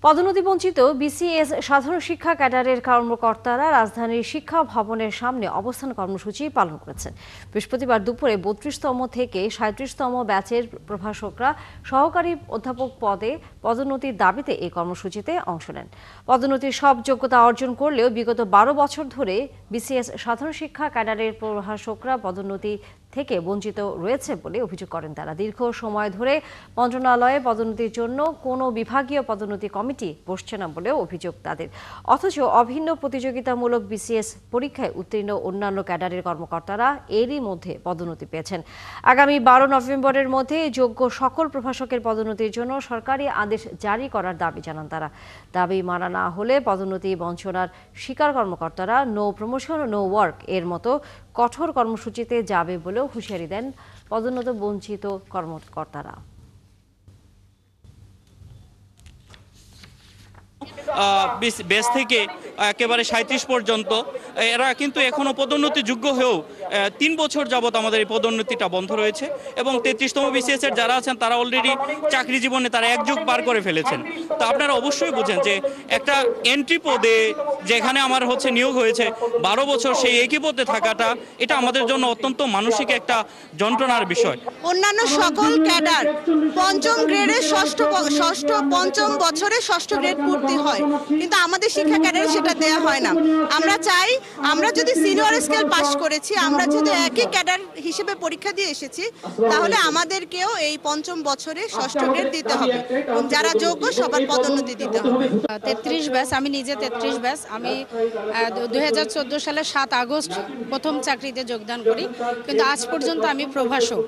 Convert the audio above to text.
পদোন্নতি বঞ্চিত বিসিএস সাধারণ শিক্ষা ক্যাডারের কর্মকর্তারা রাজধানীর শিক্ষা ভবনের সামনে অবস্থান কর্মসূচি পালন করেছেন। বৃহস্পতিবার দুপুরে ৩২তম থেকে ৩৭তম ব্যাচের প্রভাষকরা সহকারী অধ্যাপক পদে পদোন্নতির দাবিতে এই কর্মসূচিতে অংশ নেন। পদোন্নতির সব যোগ্যতা অর্জন করলেও বিগত ১২ বছর ধরে বিসিএস সাধারণ শিক্ষা ক্যাডারের প্রভাষকরা পদোন্নতি থেকে বঞ্চিত রয়েছে বলে অভিযোগ করেন তারা। দীর্ঘ সময় ধরে মন্ত্রণালয়ে পদোন্নতির জন্য কোনো বিভাগীয় পদোন্নতি কমিটি বসছে না বলেও অভিযোগ তাদের। অথচ অভিন্ন প্রতিযোগিতামূলক বিসিএস পরীক্ষায় উত্তীর্ণ অন্যান্য ক্যাডারের কর্মকর্তারা এরই মধ্যে পদোন্নতি পেয়েছেন। আগামী ১২ নভেম্বরের মধ্যে যোগ্য সকল প্রভাষকের পদোন্নতির জন্য সরকারি আদেশ জারি করার দাবি জানান তারা। দাবি মানা না হলে পদোন্নতি বঞ্চনার শিকার কর্মকর্তারা নো প্রমোশন নো ওয়ার্ক এর মতো কঠোর কর্মসূচিতে যাবে বলেও হুঁশিয়ারি দেন পদোন্নত বঞ্চিত কর্মকর্তারা। বেস থেকে একেবারে ৩৭ পর্যন্ত এরা কিন্তু এখনো পদোন্নতি যোগ্য হয়েও ৩ বছর যাবত আমাদের এই পদোন্নতিটা বন্ধ রয়েছে এবং ৩৩তম বিসিএস এর যারা আছেন তারা অলরেডি চাকরি জীবনে তারা এক যুগ পার করে ফেলেছেন। তো আপনারা অবশ্যই বুঝেন যে একটা এন্ট্রি পদে যেখানে আমার নিয়োগ হয়েছে ১২ বছর সেই একই পদে থাকাটা এটা আমাদের জন্য অত্যন্ত মানসিক একটা যন্ত্রণার বিষয়। অন্যান্য সকল ক্যাডার পঞ্চম গ্রেডে ষষ্ঠ পঞ্চম বছরে ষষ্ঠ গ্রেড পূর্তি হয়, কিন্তু আমাদের শিক্ষা ক্যাডারে সেটা দেয়া হয় না। আমরা চাই আমরা যদি সিনিয়র স্কেল পাস করেছি, আমরা যদি একই ক্যাডার হিসেবে পরীক্ষা দিয়ে এসেছি, তাহলে আমাদেরকেও এই পঞ্চম বছরে ষষ্ঠ গ্রেড দিতে হবে এবং যারা যোগ্য সবার পদোন্নতি দিতে হবে। ৩৩ ব্যাচ, আমি নিজে ৩৩ ব্যাচ। আমি ২০১৪ সালের ৭ আগস্ট প্রথম চাকরিতে যোগদান করি, কিন্তু আজ পর্যন্ত আমি প্রভাষক।